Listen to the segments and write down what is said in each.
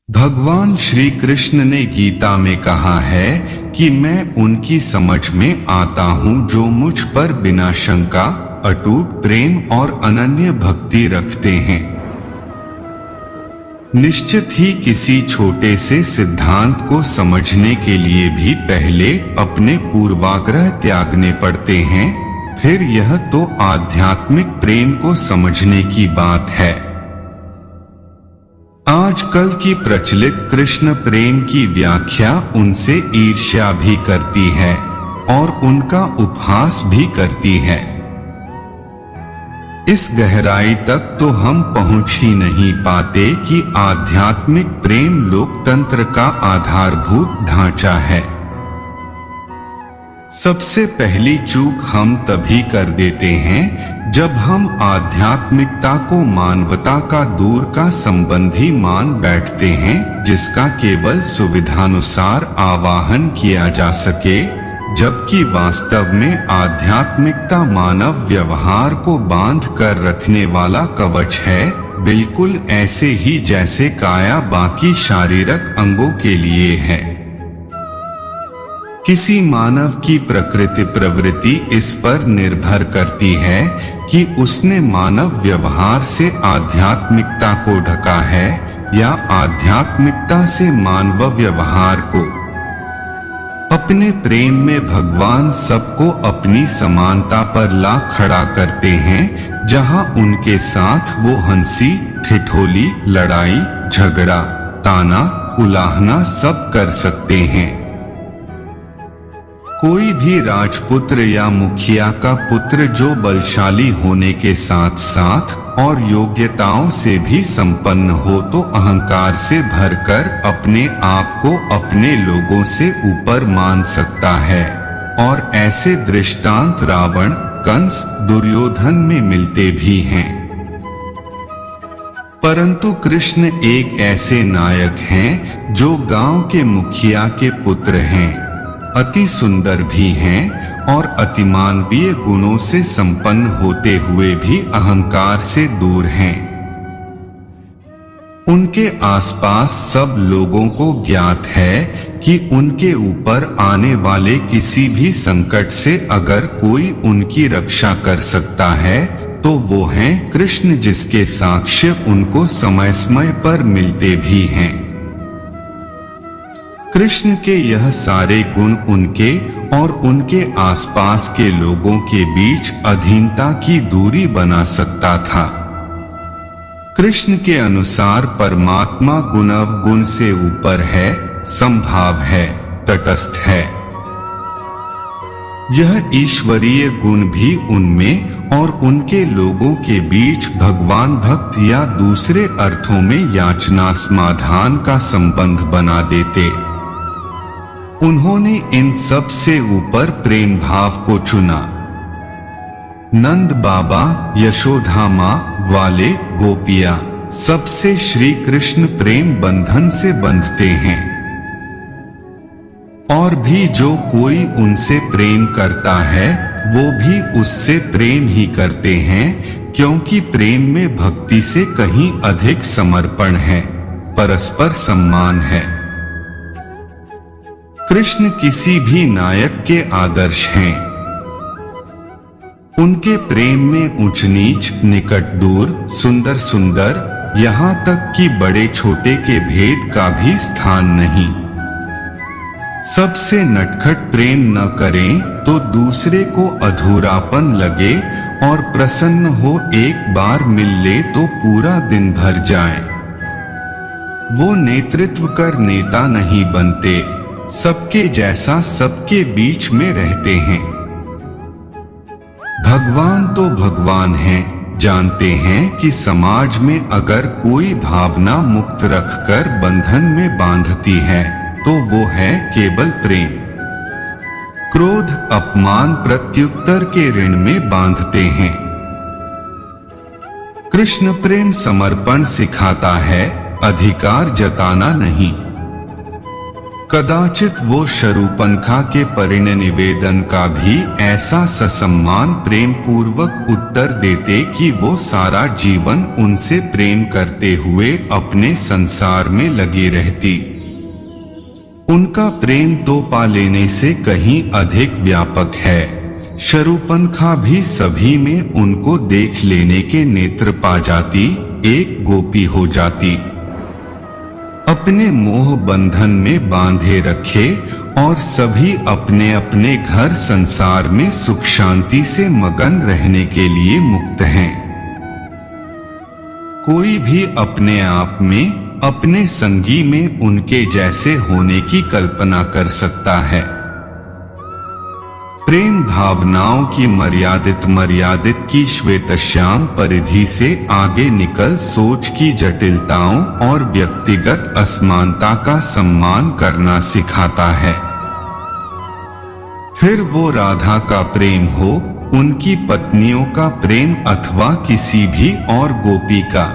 भगवान श्री कृष्ण ने गीता में कहा है कि मैं उनकी समझ में आता हूँ जो मुझ पर बिना शंका अटूट प्रेम और अनन्य भक्ति रखते हैं। निश्चित ही किसी छोटे से सिद्धांत को समझने के लिए भी पहले अपने पूर्वाग्रह त्यागने पड़ते हैं, फिर यह तो आध्यात्मिक प्रेम को समझने की बात है। आजकल की प्रचलित कृष्ण प्रेम की व्याख्या उनसे ईर्ष्या भी करती है और उनका उपहास भी करती है। इस गहराई तक तो हम पहुंच ही नहीं पाते कि आध्यात्मिक प्रेम लोकतंत्र का आधारभूत ढांचा है। सबसे पहली चूक हम तभी कर देते हैं जब हम आध्यात्मिकता को मानवता का दूर का संबंधी मान बैठते हैं, जिसका केवल सुविधानुसार आवाहन किया जा सके, जबकि वास्तव में आध्यात्मिकता मानव व्यवहार को बांध कर रखने वाला कवच है, बिल्कुल ऐसे ही जैसे काया बाकी शारीरिक अंगों के लिए है। किसी मानव की प्रकृति प्रवृत्ति इस पर निर्भर करती है कि उसने मानव व्यवहार से आध्यात्मिकता को ढका है या आध्यात्मिकता से मानव व्यवहार को। अपने प्रेम में भगवान सबको अपनी समानता पर ला खड़ा करते हैं, जहां उनके साथ वो हंसी ठिठोली, लड़ाई झगड़ा, ताना उलाहना सब कर सकते हैं। कोई भी राजपुत्र या मुखिया का पुत्र जो बलशाली होने के साथ साथ और योग्यताओं से भी संपन्न हो तो अहंकार से भरकर अपने आप को अपने लोगों से ऊपर मान सकता है, और ऐसे दृष्टांत रावण, कंस, दुर्योधन में मिलते भी हैं। परंतु कृष्ण एक ऐसे नायक हैं जो गांव के मुखिया के पुत्र हैं, अति सुंदर भी हैं और अतिमानवीय गुणों से संपन्न होते हुए भी अहंकार से दूर हैं। उनके आसपास सब लोगों को ज्ञात है कि उनके ऊपर आने वाले किसी भी संकट से अगर कोई उनकी रक्षा कर सकता है तो वो हैं कृष्ण, जिसके साक्ष्य उनको समय समय पर मिलते भी हैं। कृष्ण के यह सारे गुण उनके और उनके आसपास के लोगों के बीच अधीनता की दूरी बना सकता था। कृष्ण के अनुसार परमात्मा गुण से ऊपर है, संभाव है, तटस्थ है। यह ईश्वरीय गुण भी उनमें और उनके लोगों के बीच भगवान भक्त या दूसरे अर्थों में याचना समाधान का संबंध बना देते। उन्होंने इन सब से ऊपर प्रेम भाव को चुना। नंद बाबा, यशोदा माँ, ग्वाले, गोपियाँ सबसे श्री कृष्ण प्रेम बंधन से बंधते हैं, और भी जो कोई उनसे प्रेम करता है वो भी उससे प्रेम ही करते हैं, क्योंकि प्रेम में भक्ति से कहीं अधिक समर्पण है, परस्पर सम्मान है। कृष्ण किसी भी नायक के आदर्श हैं। उनके प्रेम में ऊंच नीच, निकट दूर, सुंदर सुंदर, यहाँ तक कि बड़े छोटे के भेद का भी स्थान नहीं। सबसे नटखट प्रेम न करें तो दूसरे को अधूरापन लगे, और प्रसन्न हो एक बार मिल ले तो पूरा दिन भर जाए। वो नेतृत्व कर नेता नहीं बनते, सबके जैसा सबके बीच में रहते हैं। भगवान तो भगवान हैं, जानते हैं कि समाज में अगर कोई भावना मुक्त रखकर बंधन में बांधती है तो वो है केवल प्रेम। क्रोध, अपमान, प्रत्युत्तर के ऋण में बांधते हैं। कृष्ण प्रेम समर्पण सिखाता है, अधिकार जताना नहीं। कदाचित वो शरूपनखा के परिनिवेदन का भी ऐसा ससम्मान प्रेम पूर्वक उत्तर देते कि वो सारा जीवन उनसे प्रेम करते हुए अपने संसार में लगी रहती। उनका प्रेम तो पा लेने से कहीं अधिक व्यापक है। शरूपनखा भी सभी में उनको देख लेने के नेत्र पा जाती, एक गोपी हो जाती। अपने मोह बंधन में बांधे रखे और सभी अपने अपने घर संसार में सुख शांति से मगन रहने के लिए मुक्त हैं। कोई भी अपने आप में अपने संगी में उनके जैसे होने की कल्पना कर सकता है। प्रेम भावनाओं की मर्यादित की श्वेतश्याम परिधि से आगे निकल सोच की जटिलताओं और व्यक्तिगत असमानता का सम्मान करना सिखाता है। फिर वो राधा का प्रेम हो, उनकी पत्नियों का प्रेम अथवा किसी भी और गोपी का।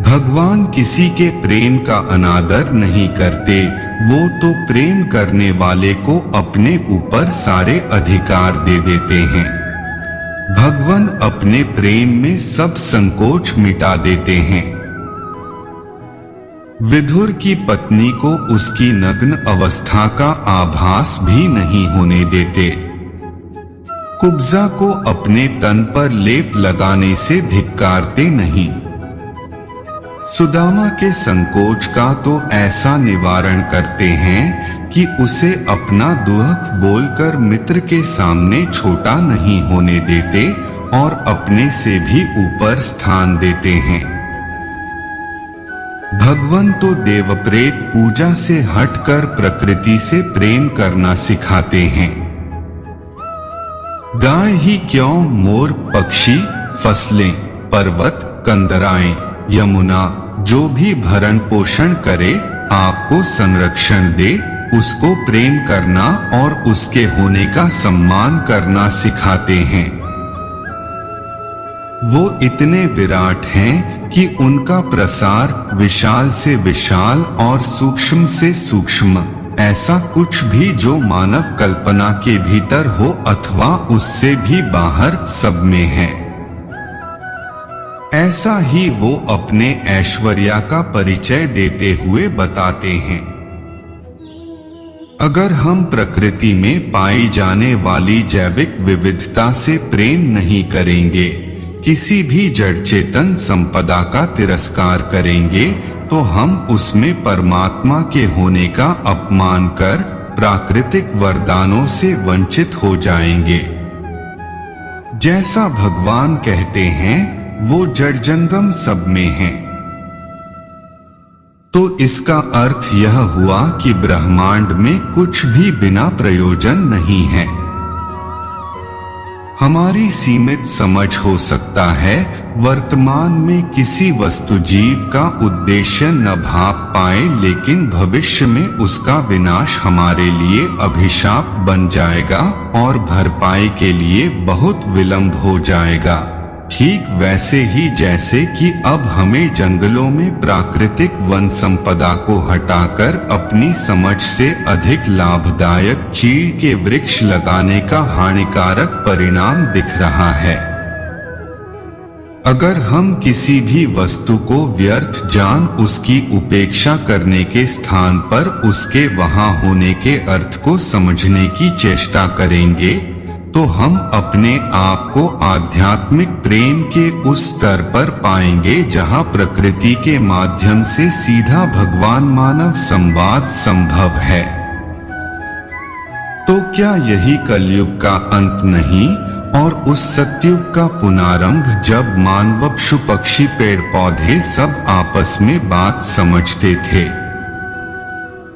भगवान किसी के प्रेम का अनादर नहीं करते, वो तो प्रेम करने वाले को अपने ऊपर सारे अधिकार दे देते हैं। भगवान अपने प्रेम में सब संकोच मिटा देते हैं। विदुर की पत्नी को उसकी नग्न अवस्था का आभास भी नहीं होने देते। कुब्जा को अपने तन पर लेप लगाने से धिक्कारते नहीं। सुदामा के संकोच का तो ऐसा निवारण करते हैं कि उसे अपना दुख बोलकर मित्र के सामने छोटा नहीं होने देते और अपने से भी ऊपर स्थान देते हैं। भगवान तो देवप्रेत पूजा से हटकर प्रकृति से प्रेम करना सिखाते हैं। गाय ही क्यों, मोर, पक्षी, फसलें, पर्वत, कंदराएं, यमुना जो भी भरण पोषण करे, आपको संरक्षण दे, उसको प्रेम करना और उसके होने का सम्मान करना सिखाते हैं। वो इतने विराट हैं कि उनका प्रसार विशाल से विशाल और सूक्ष्म से सूक्ष्म, ऐसा कुछ भी जो मानव कल्पना के भीतर हो अथवा उससे भी बाहर, सब में है। ऐसा ही वो अपने ऐश्वर्य का परिचय देते हुए बताते हैं। अगर हम प्रकृति में पाई जाने वाली जैविक विविधता से प्रेम नहीं करेंगे, किसी भी जड़ चेतन संपदा का तिरस्कार करेंगे, तो हम उसमें परमात्मा के होने का अपमान कर प्राकृतिक वरदानों से वंचित हो जाएंगे। जैसा भगवान कहते हैं, वो जड़ जंगम सब में है। तो इसका अर्थ यह हुआ कि ब्रह्मांड में कुछ भी बिना प्रयोजन नहीं है। हमारी सीमित समझ हो सकता है वर्तमान में किसी वस्तु जीव का उद्देश्य न भाप पाए, लेकिन भविष्य में उसका विनाश हमारे लिए अभिशाप बन जाएगा और भरपाई के लिए बहुत विलंब हो जाएगा। ठीक वैसे ही जैसे कि अब हमें जंगलों में प्राकृतिक वन संपदा को हटाकर अपनी समझ से अधिक लाभदायक चीड़ के वृक्ष लगाने का हानिकारक परिणाम दिख रहा है। अगर हम किसी भी वस्तु को व्यर्थ जान उसकी उपेक्षा करने के स्थान पर उसके वहां होने के अर्थ को समझने की चेष्टा करेंगे, तो हम अपने आप को आध्यात्मिक प्रेम के उस स्तर पर पाएंगे जहां प्रकृति के माध्यम से सीधा भगवान मानव संवाद संभव है। तो क्या यही कलयुग का अंत नहीं और उस सतयुग का पुनारंभ, जब मानव पशु पक्षी पेड़ पौधे सब आपस में बात समझते थे?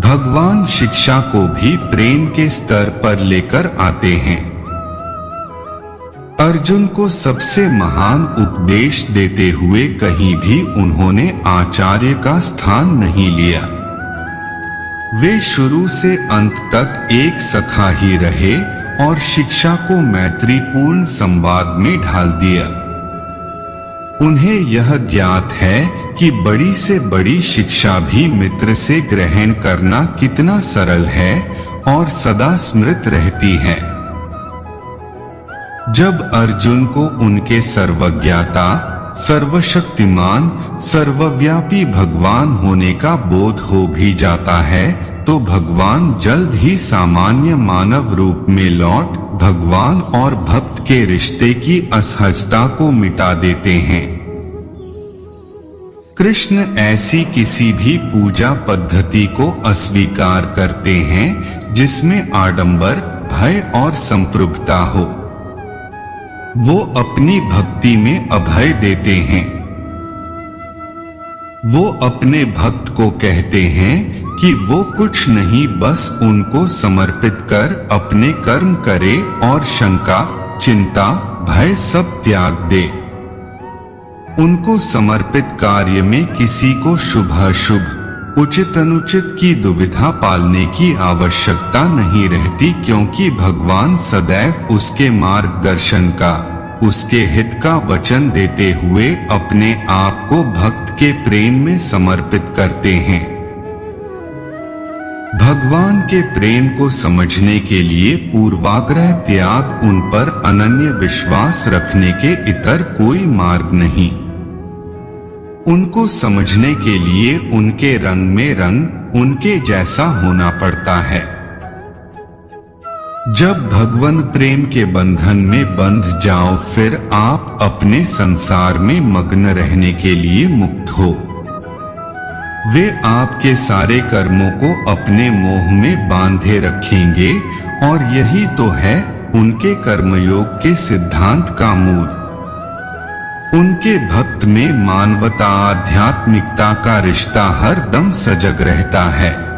भगवान शिक्षा को भी प्रेम के स्तर पर लेकर आते हैं। अर्जुन को सबसे महान उपदेश देते हुए कहीं भी उन्होंने आचार्य का स्थान नहीं लिया। वे शुरू से अंत तक एक सखा ही रहे और शिक्षा को मैत्रीपूर्ण संवाद में ढाल दिया। उन्हें यह ज्ञात है कि बड़ी से बड़ी शिक्षा भी मित्र से ग्रहण करना कितना सरल है और सदा स्मृत रहती है। जब अर्जुन को उनके सर्वज्ञाता, सर्वशक्तिमान, सर्वव्यापी भगवान होने का बोध हो भी जाता है तो भगवान जल्द ही सामान्य मानव रूप में लौट भगवान और भक्त के रिश्ते की असहजता को मिटा देते हैं। कृष्ण ऐसी किसी भी पूजा पद्धति को अस्वीकार करते हैं जिसमें आडंबर, भय और संप्रभुता हो। वो अपनी भक्ति में अभय देते हैं। वो अपने भक्त को कहते हैं कि वो कुछ नहीं, बस उनको समर्पित कर अपने कर्म करे और शंका, चिंता, भय सब त्याग दे। उनको समर्पित कार्य में किसी को शुभ-अशुभ, उचित अनुचित की दुविधा पालने की आवश्यकता नहीं रहती, क्योंकि भगवान सदैव उसके मार्गदर्शन का, उसके हित का वचन देते हुए अपने आप को भक्त के प्रेम में समर्पित करते हैं। भगवान के प्रेम को समझने के लिए पूर्वाग्रह त्याग, उन पर अनन्य विश्वास रखने के इतर कोई मार्ग नहीं। उनको समझने के लिए उनके रंग में रंग, उनके जैसा होना पड़ता है। जब भगवान प्रेम के बंधन में बंध जाओ, फिर आप अपने संसार में मग्न रहने के लिए मुक्त हो। वे आपके सारे कर्मों को अपने मोह में बांधे रखेंगे और यही तो है उनके कर्मयोग के सिद्धांत का मूल। उनके भक्त में मानवता, आध्यात्मिकता का रिश्ता हर दम सजग रहता है।